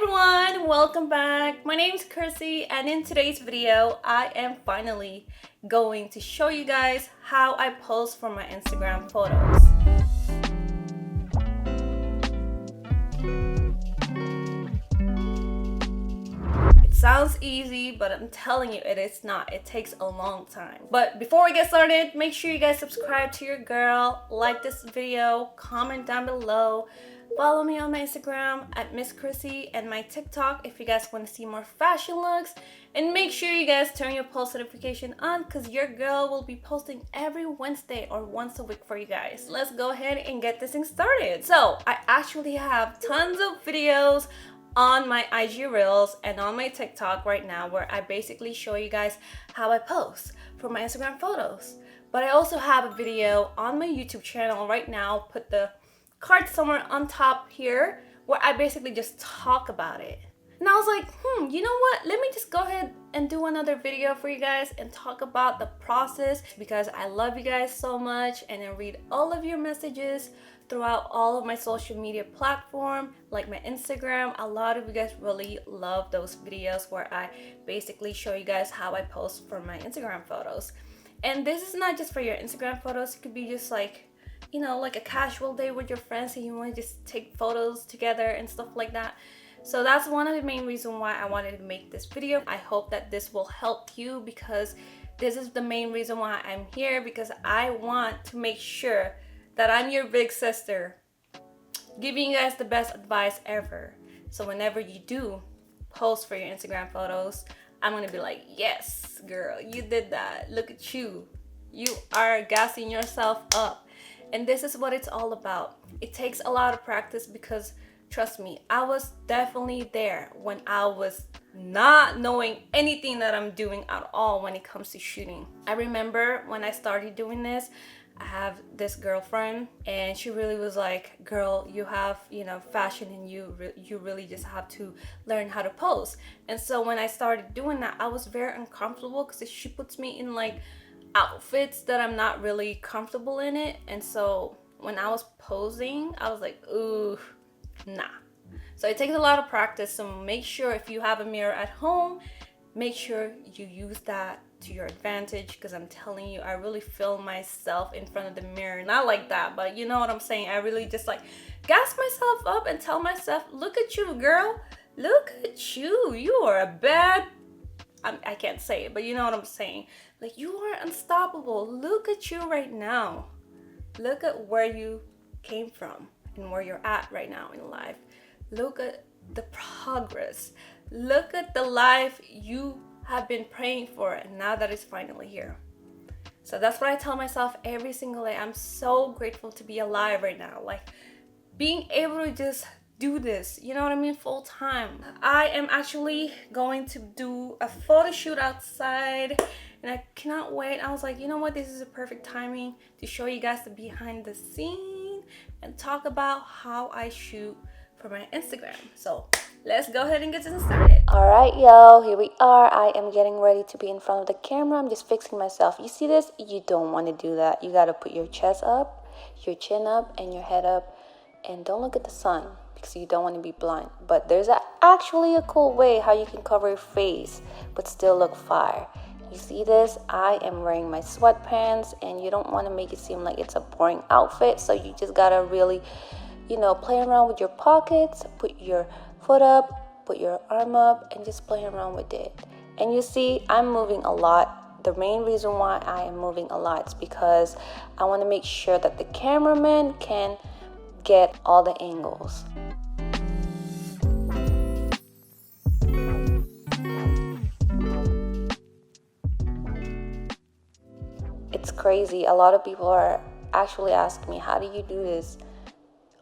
everyone, welcome back. My name is Mscrisssy, and in today's video I am finally going to show you guys how I pose for my Instagram photos. It sounds easy, but I'm telling you it is not. It takes a long time. But before we get started, make sure you guys subscribe to your girl, like this video, comment down below. Follow me on my Instagram at Mscrisssy and my TikTok if you guys want to see more fashion looks. And make sure you guys turn your post notification on because your girl will be posting every Wednesday or once a week for you guys. Let's go ahead and get this thing started. So I actually have tons of videos on my IG Reels and on my TikTok right now where I basically show you guys how I pose for my Instagram photos. But I also have a video on my YouTube channel right now. Put the card somewhere on top here where I basically just talk about it. And I was like, you know what? Let me just go ahead and do another video for you guys and talk about the process because I love you guys so much and I read all of your messages throughout all of my social media platform, like my Instagram. A lot of you guys really love those videos where I basically show you guys how I post for my Instagram photos. And this is not just for your Instagram photos. It could be just like, you know, like a casual day with your friends and you want to just take photos together and stuff like that. So that's one of the main reasons why I wanted to make this video. I hope that this will help you because this is the main reason why I'm here, because I want to make sure that I'm your big sister, giving you guys the best advice ever. So whenever you do post for your Instagram photos, I'm gonna be like, yes, girl, you did that. Look at you. You are gassing yourself up. And this is what it's all about. It takes a lot of practice because, trust me, I was definitely there when I was not knowing anything that I'm doing at all when it comes to shooting. I remember when I started doing this, I have this girlfriend and she really was like, girl, you have, you know, fashion and you really just have to learn how to pose. And so when I started doing that, I was very uncomfortable because she puts me in like outfits that I'm not really comfortable in it. And so when I was posing, I was like, ooh, nah. So it takes a lot of practice. So make sure if you have a mirror at home, make sure you use that to your advantage, because I'm telling you, I really film myself in front of the mirror. Not like that, but you know what I'm saying. I really just like gas myself up and tell myself, look at you, girl. Look at you. You are a bad, I can't say it, but you know what I'm saying. Like, you are unstoppable. Look at you right now. Look at where you came from and where you're at right now in life. Look at the progress. Look at the life you have been praying for, and now that it's finally here. So that's what I tell myself every single day. I'm so grateful to be alive right now. Like, being able to just do this, you know what I mean, full time. I am actually going to do a photo shoot outside and I cannot wait. I was like, you know what, this is a perfect timing to show you guys the behind the scene and talk about how I shoot for my Instagram. So let's go ahead and get this started. Alright, yo, here we are. I am getting ready to be in front of the camera. I'm just fixing myself. You see this? You don't want to do that. You got to put your chest up, your chin up, and your head up. And don't look at the sun because you don't want to be blind. But there's actually a cool way how you can cover your face but still look fire. You see this? I am wearing my sweatpants and you don't want to make it seem like it's a boring outfit. So you just got to really, you know, play around with your pockets, put your foot up, put your arm up, and just play around with it. And you see, I'm moving a lot. The main reason why I am moving a lot is because I want to make sure that the cameraman can get all the angles. It's crazy. A lot of people are actually asking me, how do you do this?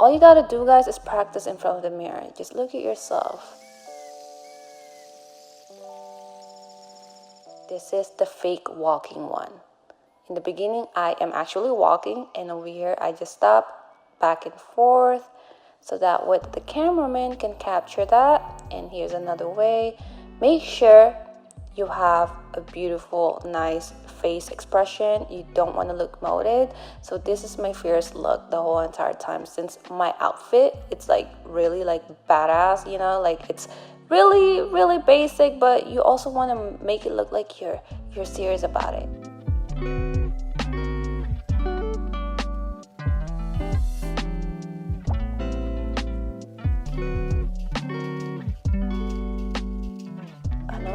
All you gotta do, guys, is practice in front of the mirror. Just look at yourself. This is the fake walking one. In the beginning, I am actually walking, and over here, I just stop back and forth so that way the cameraman can capture that. And here's another way. Make sure you have a beautiful, nice face expression. You don't want to look molded. So this is my fierce look the whole entire time, since my outfit, it's like really like badass, you know, like it's really basic, but you also want to make it look like you're serious about it.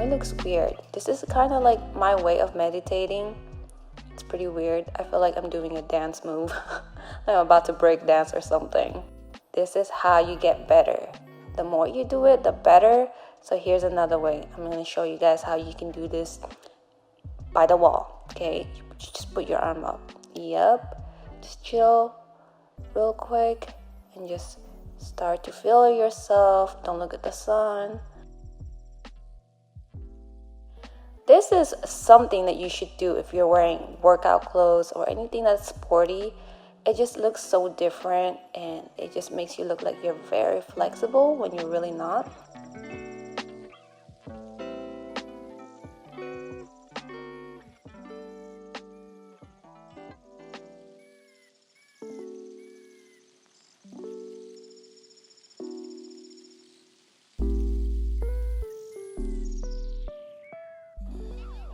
It looks weird. This is kind of like my way of meditating. It's pretty weird. I feel like I'm doing a dance move. Like I'm about to break dance or something. This is how you get better. The more you do it, the better. So here's another way. I'm going to show you guys how you can do this by the wall. Okay, you just put your arm up. Yep. Just chill real quick and just start to feel yourself. Don't look at the sun. This is something that you should do if you're wearing workout clothes or anything that's sporty. It just looks so different and it just makes you look like you're very flexible when you're really not.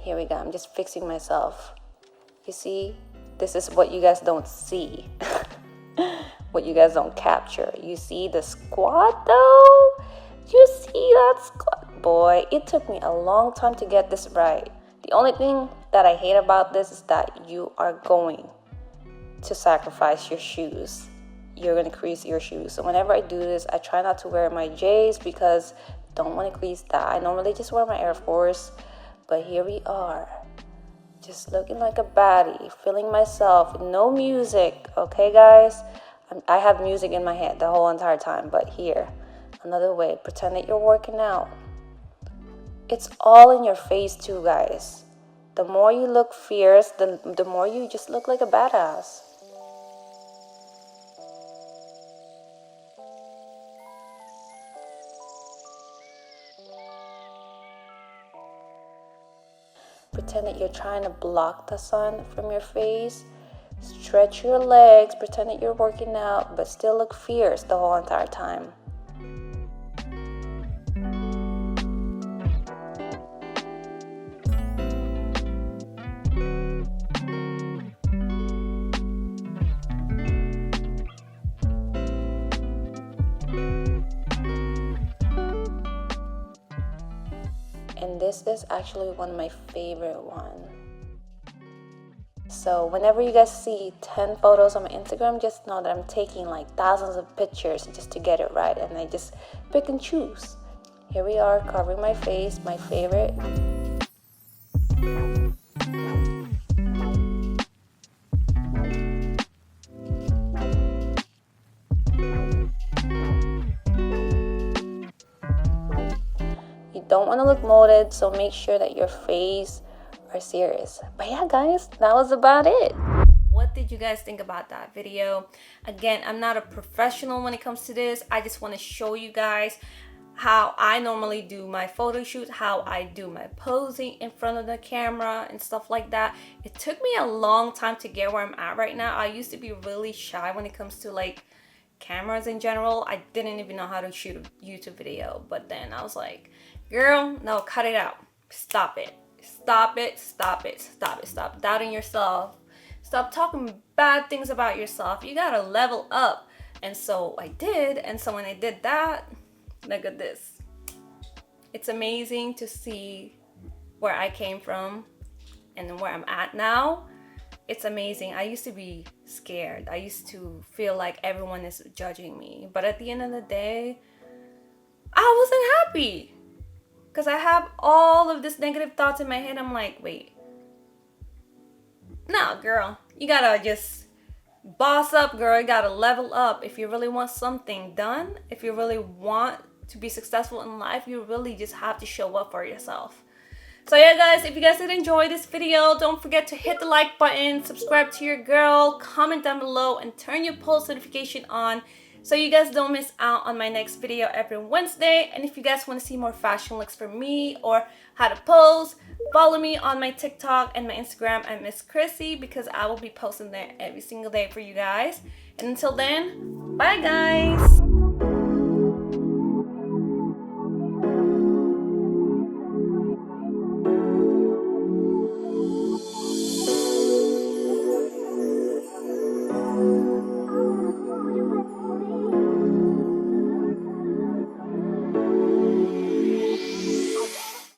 Here we go, I'm just fixing myself. You see, this is what you guys don't see. What you guys don't capture. You see the squat though? You see that squat? Boy, it took me a long time to get this right. The only thing that I hate about this is that you are going to sacrifice your shoes. You're going to crease your shoes. So whenever I do this, I try not to wear my J's because I don't want to crease that. I normally just wear my Air Force. But here we are, just looking like a baddie, feeling myself, no music, okay guys? I have music in my head the whole entire time, but here, another way, pretend that you're working out. It's all in your face too, guys. The more you look fierce, the more you just look like a badass. Pretend that you're trying to block the sun from your face. Stretch your legs, pretend that you're working out, but still look fierce the whole entire time. And this is actually one of my favorite ones. So whenever you guys see 10 photos on my Instagram, just know that I'm taking like thousands of pictures just to get it right, and I just pick and choose. Here we are, covering my face, my favorite. Don't want to look molded, so make sure that your face are serious. But yeah guys, that was about it. What did you guys think about that video? Again, I'm not a professional when it comes to this. I just want to show you guys how I normally do my photo shoot, how I do my posing in front of the camera and stuff like that. It took me a long time to get where I'm at right now. I used to be really shy when it comes to like cameras in general. I didn't even know how to shoot a YouTube video, but then I was like, girl, no, cut it out. Stop it. Stop it. Stop it. Stop it. Stop doubting yourself. Stop talking bad things about yourself. You gotta level up. And so I did. And so when I did that, look at this. It's amazing to see where I came from and where I'm at now. It's amazing. I used to be scared. I used to feel like everyone is judging me. But at the end of the day, I wasn't happy. Because I have all of this negative thoughts in my head. I'm like, wait. No, girl. You gotta just boss up, girl. You gotta level up. If you really want something done, if you really want to be successful in life, you really just have to show up for yourself. So yeah guys, if you guys did enjoy this video, don't forget to hit the like button, subscribe to your girl, comment down below, and turn your post notification on so you guys don't miss out on my next video every Wednesday. And if you guys want to see more fashion looks from me or how to pose, follow me on my TikTok and my Instagram at Mscrisssy, because I will be posting there every single day for you guys. And until then, bye guys!